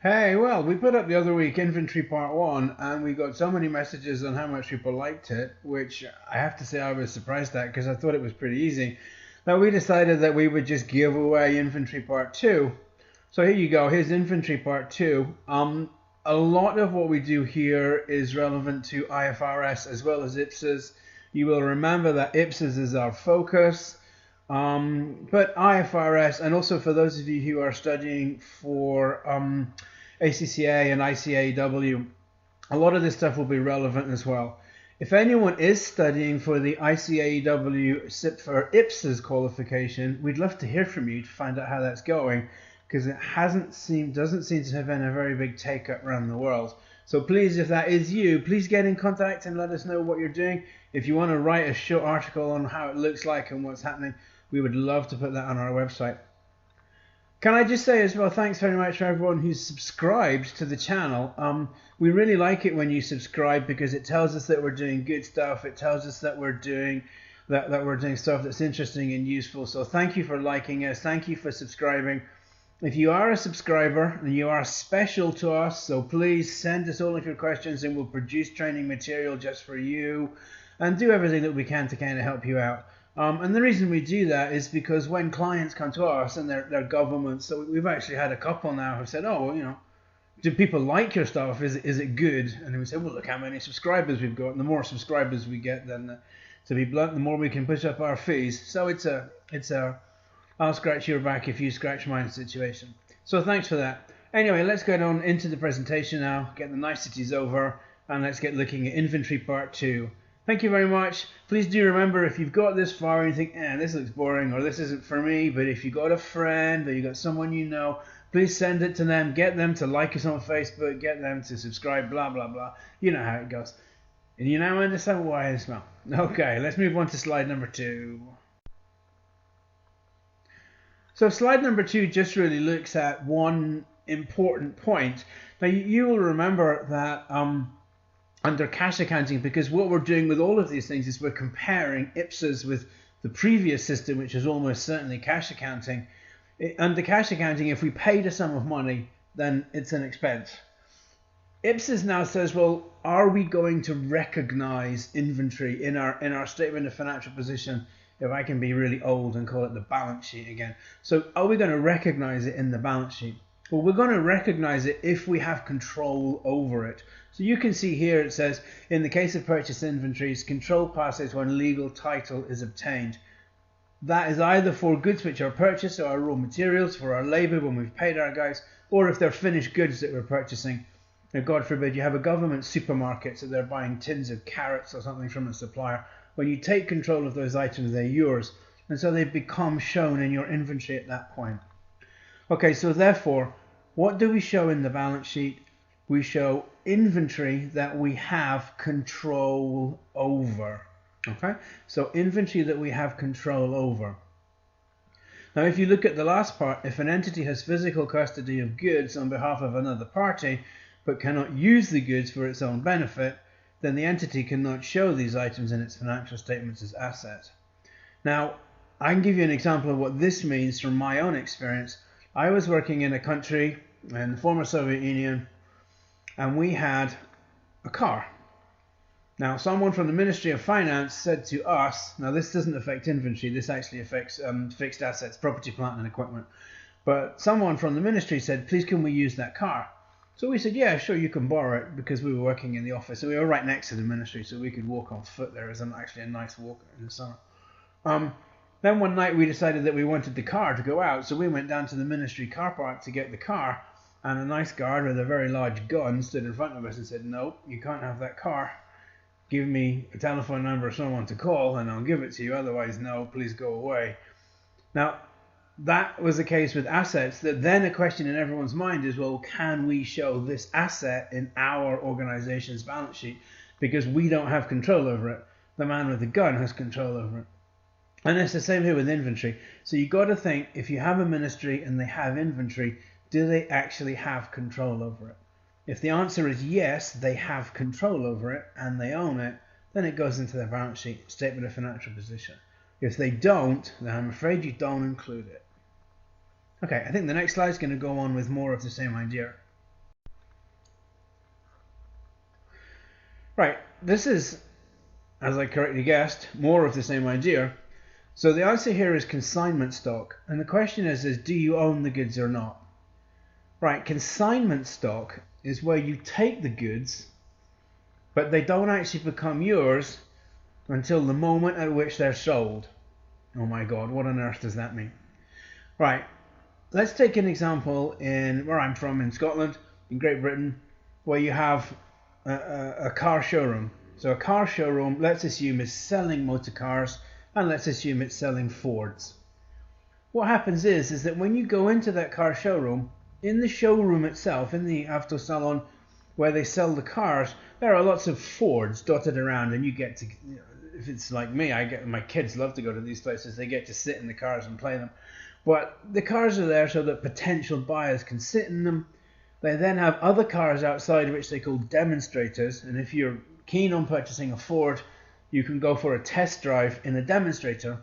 Hey, well, we put up the other week Inventory Part 1, and we got so many messages on how much people liked it, which I have to say I was surprised at because I thought it was pretty easy, that we decided that we would just give away Inventory Part 2. So here you go, here's Inventory Part 2. A lot of what we do here is relevant to IFRS as well as IPSAS. You will remember that IPSAS is our focus. But IFRS, and also for those of you who are studying for ACCA and ICAEW, a lot of this stuff will be relevant as well. If anyone is studying for the ICAEW SIP for IPSAS qualification, we'd love to hear from you to find out how that's going, because it doesn't seem to have been a very big take-up around the world. So please, if that is you, please get in contact and let us know what you're doing. If you want to write a short article on how it looks like and what's happening, we would love to put that on our website. Can I just say as well, thanks very much for everyone who's subscribed to the channel. We really like it when you subscribe because it tells us that we're doing good stuff. It tells us that we're doing stuff that's interesting and useful. So thank you for liking us. Thank you for subscribing. If you are a subscriber and you are special to us, so please send us all of your questions and we'll produce training material just for you and do everything that we can to kind of help you out. And the reason we do that is because when clients come to us and they're governments, so we've actually had a couple now who said, oh, well, do people like your stuff? Is it good? And then we say, well, look how many subscribers we've got. And the more subscribers we get, then to be blunt, the more we can push up our fees. So it's a I'll scratch your back if you scratch mine situation. So thanks for that. Anyway, let's get on into the presentation now, get the niceties over, and let's get looking at Inventory Part 2. Thank you very much. Please do remember, if you've got this far and you think, this looks boring or this isn't for me, but if you've got a friend or you've got someone you know, please send it to them, get them to like us on Facebook, get them to subscribe, blah, blah, blah. You know how it goes. And you now understand why I smell. Okay, let's move on to slide number 2. So slide number 2 just really looks at one important point. Now you will remember that under cash accounting, because what we're doing with all of these things is we're comparing IPSAS with the previous system, which is almost certainly cash accounting. Under cash accounting, if we paid a sum of money, then it's an expense. IPSAS now says, well, are we going to recognize inventory in our statement of financial position? If I can be really old and call it the balance sheet again. So are we going to recognize it in the balance sheet? Well, we're going to recognize it if we have control over it. So you can see here it says, in the case of purchase inventories, control passes when legal title is obtained. That is either for goods which are purchased, or our raw materials, for our labor when we've paid our guys, or if they're finished goods that we're purchasing. Now, God forbid, you have a government supermarket, so they're buying tins of carrots or something from a supplier. When you take control of those items, they're yours. And so they become shown in your inventory at that point. Okay, so therefore, what do we show in the balance sheet? We show inventory that we have control over. Okay, so inventory that we have control over. Now, if you look at the last part, if an entity has physical custody of goods on behalf of another party, but cannot use the goods for its own benefit, then the entity cannot show these items in its financial statements as assets. Now, I can give you an example of what this means from my own experience. I was working in a country in the former Soviet Union, and we had a car. Now, someone from the Ministry of Finance said to us, now this doesn't affect inventory, this actually affects fixed assets, property, plant and equipment. But someone from the ministry said, please can we use that car? So we said, yeah, sure, you can borrow it, because we were working in the office. So we were right next to the ministry, so we could walk on foot there. It was actually a nice walk in the summer. Then one night we decided that we wanted the car to go out, so we went down to the ministry car park to get the car, and a nice guard with a very large gun stood in front of us and said, no, you can't have that car. Give me a telephone number of someone to call, and I'll give it to you. Otherwise, no, please go away. Now, that was the case with assets. That then a question in everyone's mind is, well, can we show this asset in our organization's balance sheet? Because we don't have control over it. The man with the gun has control over it. And it's the same here with inventory. So you've got to think, if you have a ministry and they have inventory, do they actually have control over it? If the answer is yes, they have control over it and they own it, then it goes into their balance sheet, statement of financial position. If they don't, then I'm afraid you don't include it. Okay, I think the next slide is going to go on with more of the same idea. this is, as I correctly guessed, more of the same idea. So the answer here is consignment stock. And the question is do you own the goods or not? Right, consignment stock is where you take the goods, but they don't actually become yours until the moment at which they're sold. Oh my God, what on earth does that mean? Right, let's take an example in where I'm from in Scotland, in Great Britain, where you have a car showroom. So a car showroom, let's assume, is selling motor cars, and let's assume it's selling Fords. What happens is that when you go into that car showroom, in the showroom itself, in the auto salon where they sell the cars, there are lots of Fords dotted around, and you get to, if it's like me, my kids love to go to these places. They get to sit in the cars and play them. But the cars are there so that potential buyers can sit in them. They then have other cars outside which they call demonstrators, and if you're keen on purchasing a Ford, you can go for a test drive in a demonstrator.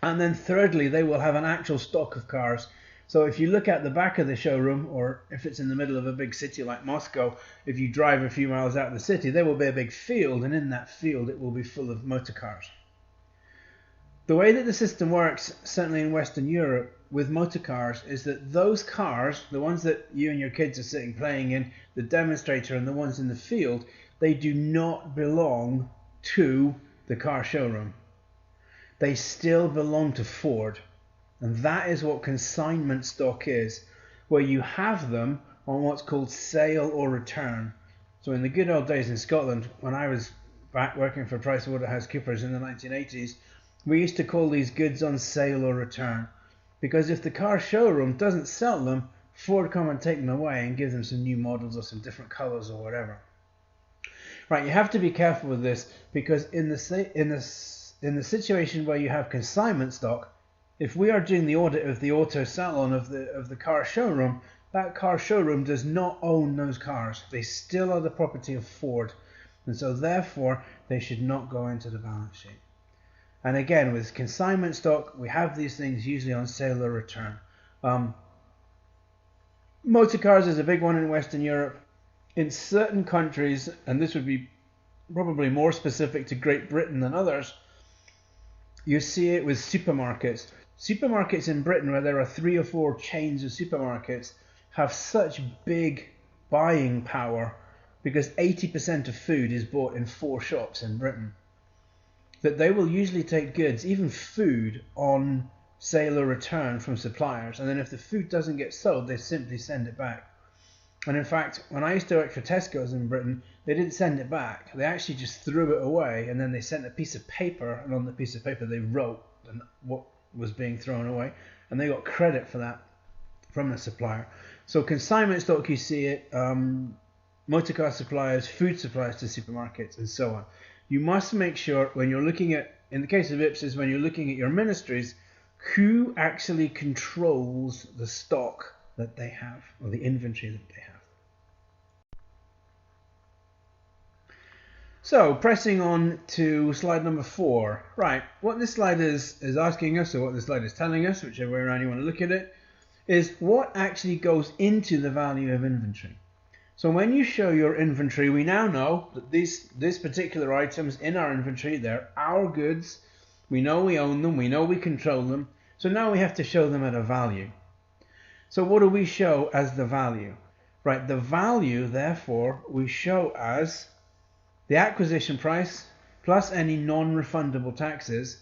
And then thirdly, they will have an actual stock of cars. So if you look at the back of the showroom, or if it's in the middle of a big city like Moscow, if you drive a few miles out of the city, there will be a big field, and in that field it will be full of motor cars. The way that the system works, certainly in Western Europe, with motor cars, is that those cars, the ones that you and your kids are sitting playing in, the demonstrator and the ones in the field, they do not belong to the car showroom. They still belong to Ford. And that is what consignment stock is, where you have them on what's called sale or return. So in the good old days in Scotland, when I was back working for PricewaterhouseCoopers in the 1980s, we used to call these goods on sale or return. Because if the car showroom doesn't sell them, Ford come and take them away and give them some new models or some different colors or whatever. Right, you have to be careful with this, because in the situation where you have consignment stock, if we are doing the audit of the auto salon of the car showroom, that car showroom does not own those cars. They still are the property of Ford, and so therefore they should not go into the balance sheet. And again, with consignment stock, we have these things usually on sale or return. Motor cars is a big one in Western Europe. In certain countries, and this would be probably more specific to Great Britain than others, you see it with supermarkets. Supermarkets in Britain, where there are 3 or 4 chains of supermarkets, have such big buying power because 80% of food is bought in 4 shops in Britain, that they will usually take goods, even food, on sale or return from suppliers. And then if the food doesn't get sold, they simply send it back. And in fact, when I used to work for Tesco's in Britain, they didn't send it back. They actually just threw it away, and then they sent a piece of paper, and on the piece of paper they wrote what was being thrown away, and they got credit for that from the supplier. So consignment stock, you see it, motor car suppliers, food suppliers to supermarkets, and so on. You must make sure when you're looking at, in the case of Ipsos, when you're looking at your ministries, who actually controls the stock that they have, or the inventory that they have. So pressing on to slide number 4. Right, what this slide is asking us, or what this slide is telling us, whichever way around you want to look at it, is what actually goes into the value of inventory. So when you show your inventory, we now know that these particular items in our inventory, they're our goods. We know we own them, we know we control them. So now we have to show them at a value. So what do we show as the value? Right, the value, therefore, we show as the acquisition price plus any non-refundable taxes.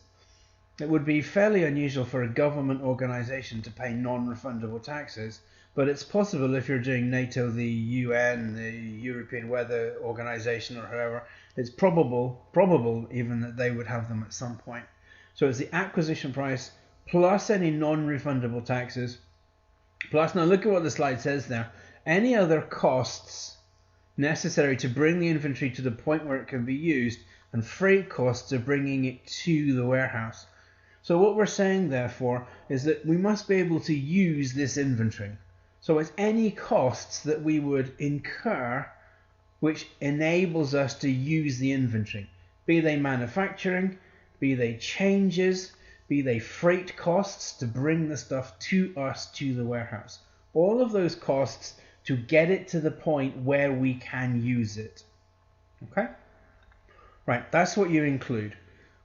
It would be fairly unusual for a government organization to pay non-refundable taxes, but it's possible if you're doing NATO, the UN, the European Weather Organization, or whoever, it's probable even that they would have them at some point. So it's the acquisition price plus any non-refundable taxes, plus, now look at what the slide says there, any other costs necessary to bring the inventory to the point where it can be used, and freight costs of bringing it to the warehouse. So what we're saying, therefore, is that we must be able to use this inventory. So it's any costs that we would incur which enables us to use the inventory, be they manufacturing, be they changes, be they freight costs to bring the stuff to us to the warehouse. All of those costs to get it to the point where we can use it. Okay? Right, that's what you include.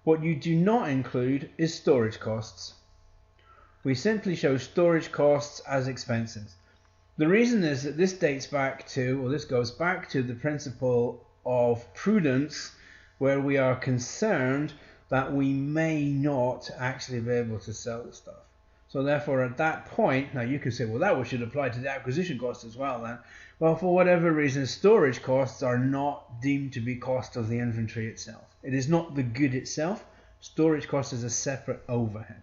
What you do not include is storage costs. We simply show storage costs as expenses. The reason is that this dates back to, or this goes back to the principle of prudence, where we are concerned that we may not actually be able to sell the stuff. So therefore at that point, now you could say, well, that should apply to the acquisition cost as well then. Well, for whatever reason, storage costs are not deemed to be cost of the inventory itself. It is not the good itself. Storage cost is a separate overhead.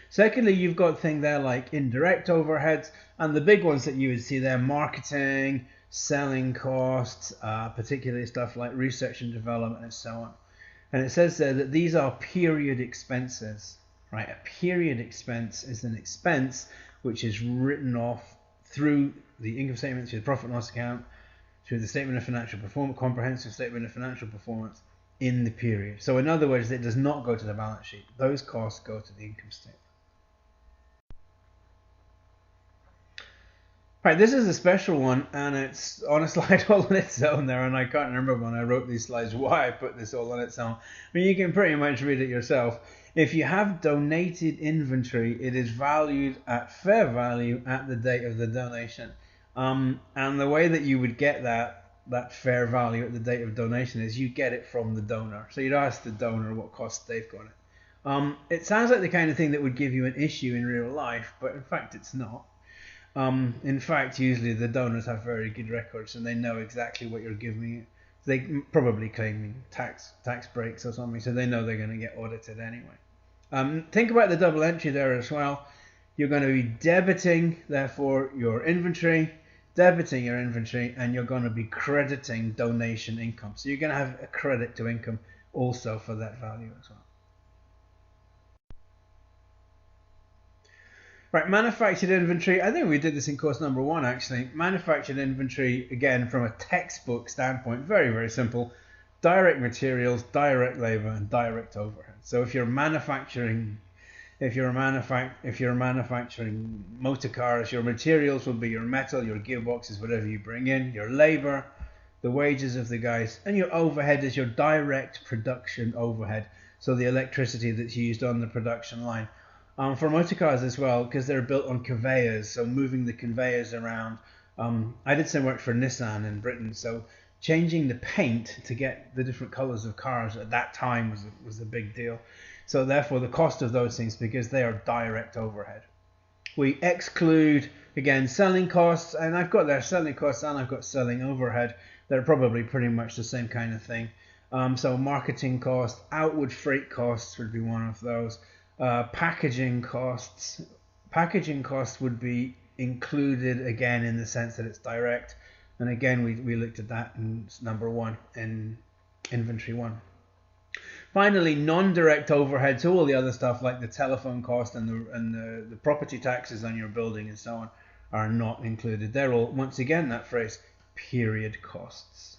Secondly, you've got things there like indirect overheads, and the big ones that you would see there, marketing, selling costs, particularly stuff like research and development and so on. And it says there that these are period expenses, right? A period expense is an expense which is written off through the income statement, through the profit and loss account, through the statement of financial performance, comprehensive statement of financial performance in the period. So in other words, it does not go to the balance sheet. Those costs go to the income statement. Right, this is a special one, and it's on a slide all on its own there, and I can't remember when I wrote these slides why I put this all on its own. I mean, you can pretty much read it yourself. If you have donated inventory, it is valued at fair value at the date of the donation. And the way that you would get that fair value at the date of donation is you get it from the donor. So you'd ask the donor what cost they've got it. It sounds like the kind of thing that would give you an issue in real life, but in fact it's not. In fact, usually the donors have very good records and they know exactly what you're giving. They probably claiming tax breaks or something, so they know they're going to get audited anyway. Think about the double entry there as well. You're going to be debiting, therefore, your inventory, and you're going to be crediting donation income. So you're going to have a credit to income also for that value as well. Right, manufactured inventory. I think we did this in course number 1 actually. Manufactured inventory, again, from a textbook standpoint, very, very simple. Direct materials, direct labor, and direct overhead. So if you're manufacturing motor cars, your materials will be your metal, your gearboxes, whatever you bring in, your labor, the wages of the guys, and your overhead is your direct production overhead. So the electricity that's used on the production line. For motor cars as well, because they're built on conveyors, so moving the conveyors around. I did some work for Nissan in Britain, so changing the paint to get the different colors of cars at that time was a big deal. So therefore the cost of those things, because they are direct overhead. We exclude, again, selling costs, and I've got there selling costs and I've got selling overhead. They're probably pretty much the same kind of thing. So marketing costs, outward freight costs would be one of those. Packaging costs would be included again in the sense that it's direct, and again we looked at that in number 1 in inventory 1. Finally, non-direct overhead, so all the other stuff like the telephone cost and the property taxes on your building and so on are not included. They're all, once again, that phrase, period costs.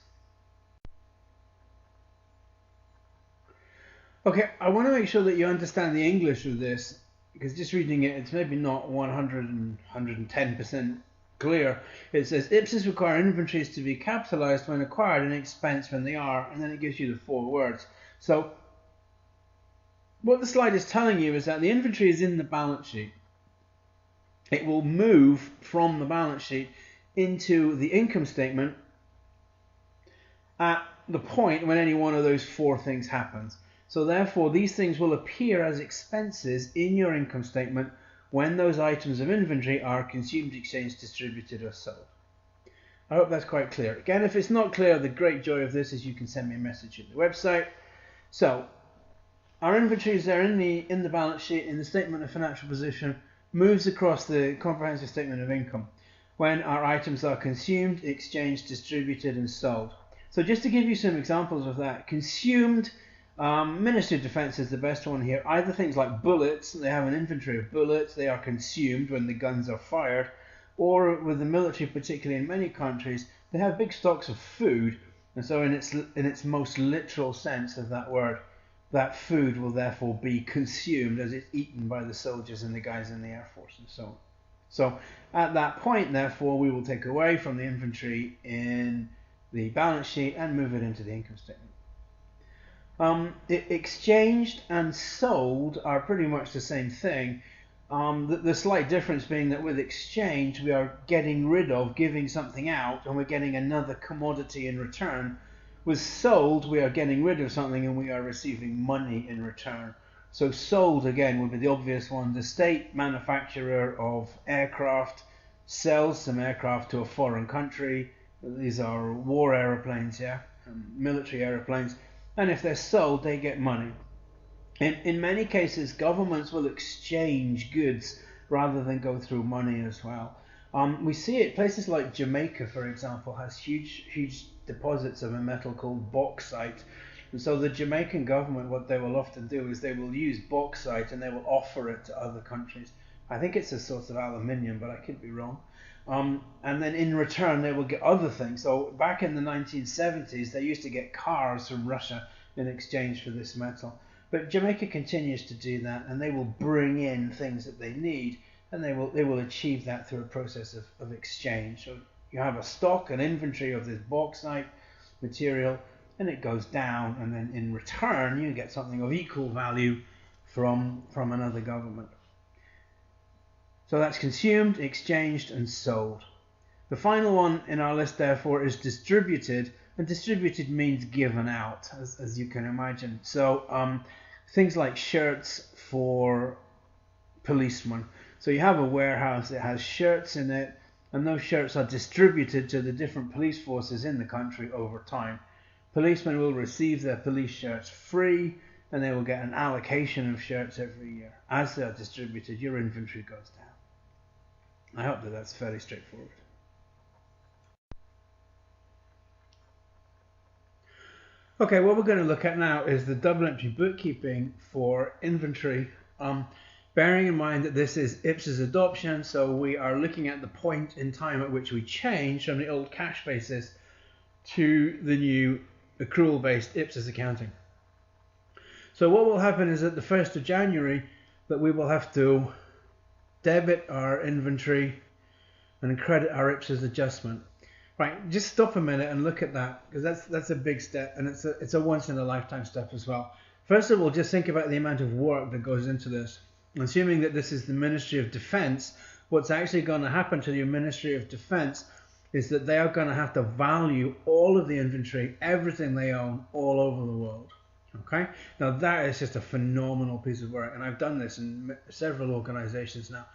Okay, I want to make sure that you understand the English of this, because just reading it, it's maybe not 110% clear. It says, IPSIS require inventories to be capitalized when acquired and expense when they are, and then it gives you the 4 words. So what the slide is telling you is that the inventory is in the balance sheet. It will move from the balance sheet into the income statement at the point when any one of those 4 things happens. So therefore, these things will appear as expenses in your income statement when those items of inventory are consumed, exchanged, distributed, or sold. I hope that's quite clear. Again, if it's not clear, the great joy of this is you can send me a message at the website. So our inventory is there in the balance sheet, in the statement of financial position, moves across the comprehensive statement of income when our items are consumed, exchanged, distributed, and sold. So just to give you some examples of that, consumed, Ministry of Defence is the best one here. Either things like bullets, they have an inventory of bullets, they are consumed when the guns are fired, or with the military, particularly in many countries, they have big stocks of food, and so in its most literal sense of that word, that food will therefore be consumed as it's eaten by the soldiers and the guys in the Air Force and so on. So at that point, therefore, we will take away from the inventory in the balance sheet and move it into the income statement. Exchanged and sold are pretty much the same thing. The slight difference being that with exchange we are getting rid of, giving something out, and we're getting another commodity in return. With sold, we are getting rid of something and we are receiving money in return. So sold, again, would be the obvious one. The state manufacturer of aircraft sells some aircraft to a foreign country. These are war aeroplanes, yeah, military aeroplanes. And if they're sold, they get money. In many cases, governments will exchange goods rather than go through money as well. We see it, places like Jamaica, for example, has huge deposits of a metal called bauxite. And so the Jamaican government, what they will often do is they will use bauxite and they will offer it to other countries. I think it's a sort of aluminium, but I could be wrong. And then in return, they will get other things. So back in the 1970s, they used to get cars from Russia in exchange for this metal. But Jamaica continues to do that, and they will bring in things that they need, and they will achieve that through a process of exchange. So you have a stock, an inventory of this bauxite material, and it goes down, and then in return you get something of equal value from another government. So that's consumed, exchanged, and sold. The final one in our list, therefore, is distributed, and distributed means given out, as you can imagine. So things like shirts for policemen. So you have a warehouse that has shirts in it, and those shirts are distributed to the different police forces in the country over time. Policemen will receive their police shirts free, and they will get an allocation of shirts every year. As they are distributed, your inventory goes down. I hope that that's fairly straightforward. Okay, what we're going to look at now is the double entry bookkeeping for inventory. Bearing in mind that this is IPSA's adoption, so we are looking at the point in time at which we change from the old cash basis to the new accrual-based IPSA's accounting. So what will happen is at the 1st of January that we will have to debit our inventory and credit our IPSA's adjustment. Right, just stop a minute and look at that, because that's a big step, and it's a once in a lifetime step as well. First of all, just think about the amount of work that goes into this. Assuming that this is the Ministry of Defence, what's actually going to happen to the Ministry of Defence is that they are going to have to value all of the inventory, everything they own, all over the world. Okay, now that is just a phenomenal piece of work, and I've done this in several organisations now.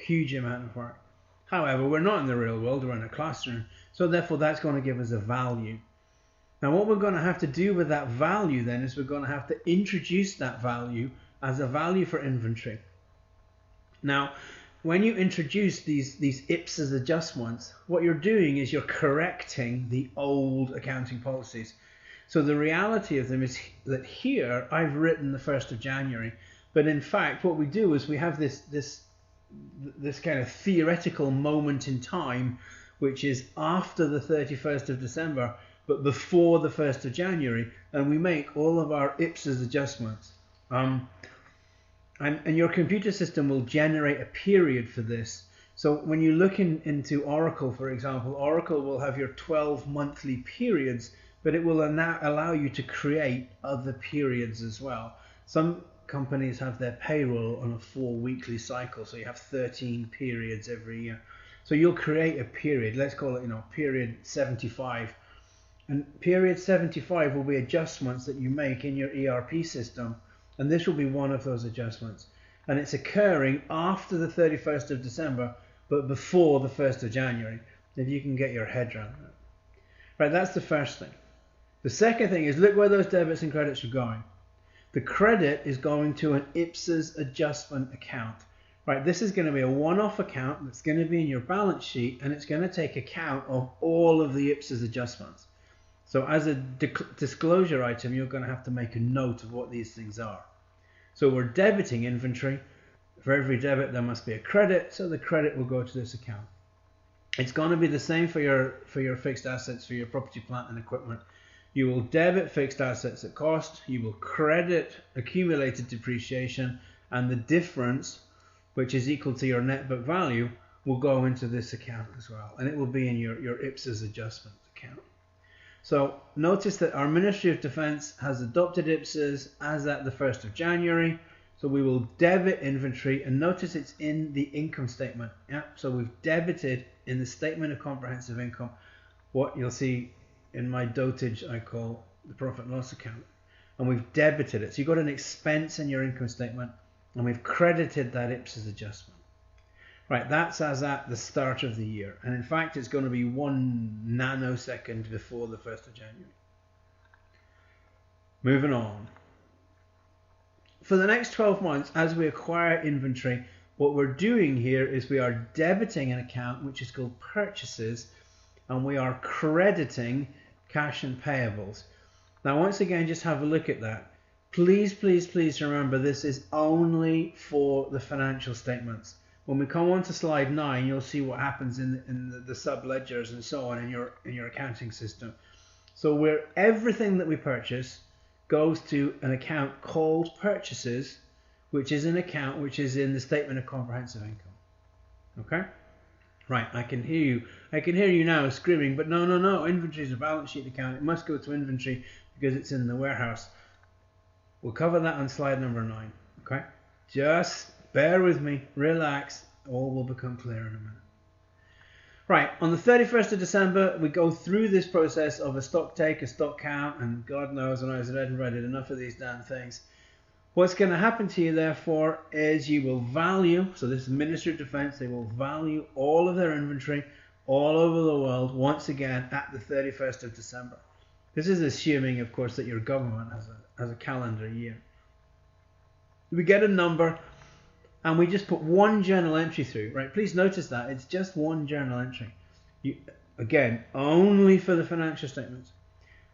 Huge amount of work. However, we're not in the real world, we're in a classroom, so therefore that's going to give us a value. Now what we're going to have to do with that value then is we're going to have to introduce that value as a value for inventory. Now, when you introduce these IPSA's adjustments, what you're doing is you're correcting the old accounting policies. So the reality of them is that here I've written the 1st of January, but in fact what we do is we have this kind of theoretical moment in time, which is after the 31st of December, but before the 1st of January, and we make all of our IPSA's adjustments. And your computer system will generate a period for this. So when you look into Oracle, for example, Oracle will have your 12 monthly periods, but it will now allow you to create other periods as well. Some companies have their payroll on a 4 weekly cycle, so you have 13 periods every year. So you'll create a period, let's call it, period 75. And period 75 will be adjustments that you make in your ERP system, and this will be one of those adjustments. And it's occurring after the 31st of December, but before the 1st of January, if you can get your head around that. Right, that's the first thing. The second thing is, look where those debits and credits are going. The credit is going to an IPSA's adjustment account. Right, this is going to be a one-off account that's going to be in your balance sheet, and it's going to take account of all of the IPSA's adjustments. So as a disclosure item, you're going to have to make a note of what these things are. So we're debiting inventory. For every debit, there must be a credit, so the credit will go to this account. It's going to be the same for your fixed assets, for your property, plant, and equipment. You will debit fixed assets at cost, you will credit accumulated depreciation, and the difference, which is equal to your net book value, will go into this account as well, and it will be in your IPSA's adjustment account. So notice that our Ministry of Defence has adopted IPSAs as at the 1st of January. So we will debit inventory, and notice it's in the income statement. Yeah, so we've debited in the statement of comprehensive income what you'll see in my dotage I call the profit and loss account, and we've debited it. So you've got an expense in your income statement, and we've credited that IPSAs adjustment. Right, that's as at the start of the year, and in fact it's going to be 1 nanosecond before the 1st of January. Moving on. For the next 12 months, as we acquire inventory, what we're doing here is we are debiting an account which is called purchases, and we are crediting cash and payables. Now once again, just have a look at that. Please, please, please remember this is only for the financial statements. When we come on to slide 9, you'll see what happens in the sub-ledgers and so on in your accounting system. So everything that we purchase goes to an account called purchases, which is an account which is in the statement of comprehensive income. Okay? Right, I can hear you now screaming, but no, inventory is a balance sheet account. It must go to inventory because it's in the warehouse. We'll cover that on slide number 9. Okay? Just bear with me, relax, all will become clear in a minute. Right, on the 31st of December, we go through this process of a stock take, a stock count, and God knows when I was in Edinburgh, I did enough of these damn things. What's going to happen to you, therefore, is you will value, so this is the Ministry of Defence, they will value all of their inventory all over the world, once again, at the 31st of December. This is assuming, of course, that your government has a calendar year. We get a number, and we just put one journal entry through, right? Please notice that it's just one journal entry. Again, only for the financial statements.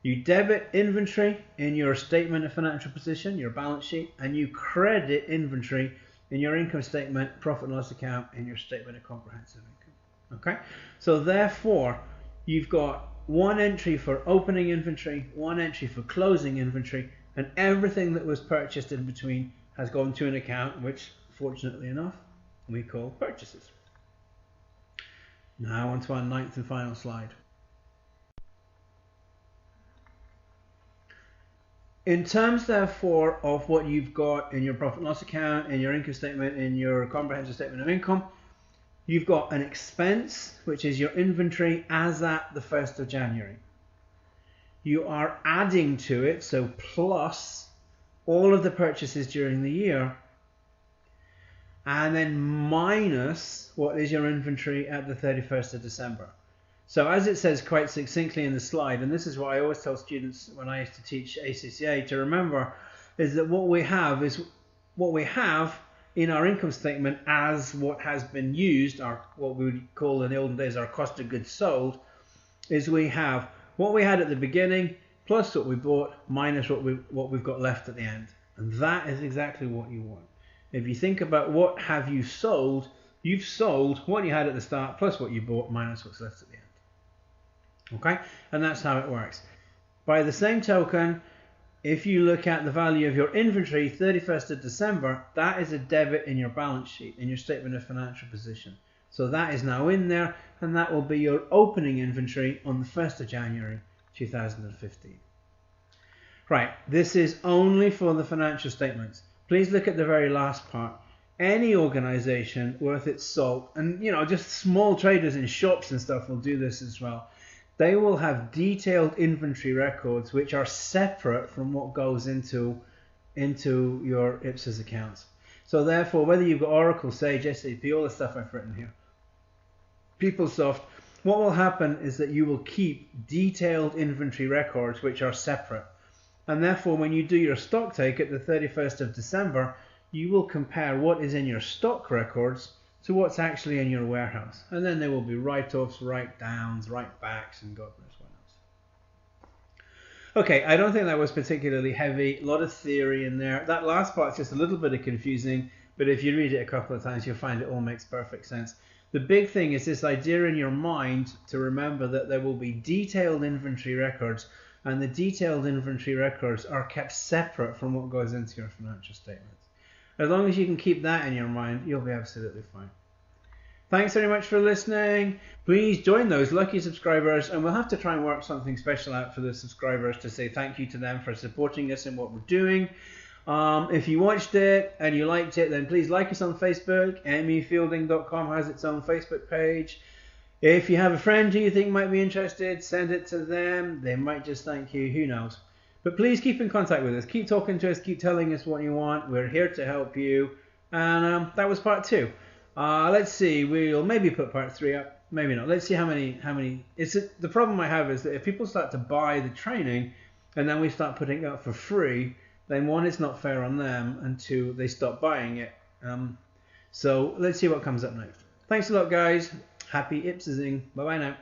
You debit inventory in your statement of financial position, your balance sheet, and you credit inventory in your income statement, profit and loss account, in your statement of comprehensive income. Okay? So therefore, you've got one entry for opening inventory, one entry for closing inventory, and everything that was purchased in between has gone to an account which, fortunately enough, we call purchases. Now on to our 9th and final slide. In terms, therefore, of what you've got in your profit and loss account, in your income statement, in your comprehensive statement of income, you've got an expense, which is your inventory as at the 1st of January. You are adding to it, so plus all of the purchases during the year, and then minus what is your inventory at the 31st of December. So as it says quite succinctly in the slide, and this is what I always tell students when I used to teach ACCA to remember, is that what we have in our income statement as what has been used, or what we would call in the olden days our cost of goods sold, is we have what we had at the beginning plus what we bought minus what we've got left at the end. And that is exactly what you want. If you think about what have you sold, you've sold what you had at the start plus what you bought minus what's left at the end. Okay? And that's how it works. By the same token, if you look at the value of your inventory, 31st of December, that is a debit in your balance sheet, in your statement of financial position. So that is now in there, and that will be your opening inventory on the 1st of January 2015. Right, this is only for the financial statements. Please look at the very last part. Any organization worth its salt, and just small traders in shops and stuff will do this as well. They will have detailed inventory records which are separate from what goes into your IPSAs accounts. So therefore, whether you've got Oracle, Sage, SAP, all the stuff I've written here, PeopleSoft, what will happen is that you will keep detailed inventory records which are separate. And therefore, when you do your stock take at the 31st of December, you will compare what is in your stock records to what's actually in your warehouse. And then there will be write-offs, write-downs, write-backs, and God knows what else. Okay, I don't think that was particularly heavy. A lot of theory in there. That last part's just a little bit confusing, but if you read it a couple of times, you'll find it all makes perfect sense. The big thing is this idea in your mind to remember that there will be detailed inventory records, and the detailed inventory records are kept separate from what goes into your financial statements. As long as you can keep that in your mind, you'll be absolutely fine. Thanks very much for listening. Please join those lucky subscribers, and we'll have to try and work something special out for the subscribers to say thank you to them for supporting us in what we're doing. If you watched it and you liked it, then please like us on Facebook. MEfielding.com has its own Facebook page. If you have a friend who you think might be interested, send it to them. They might just thank you. Who knows? But please keep in contact with us. Keep talking to us. Keep telling us what you want. We're here to help you. And that was part 2. Let's see. We'll maybe put part 3 up. Maybe not. Let's see how many. The problem I have is that if people start to buy the training and then we start putting it up for free, then 1, it's not fair on them, and 2, they stop buying it. So let's see what comes up next. Thanks a lot, guys. Happy ipsizing. Bye bye now.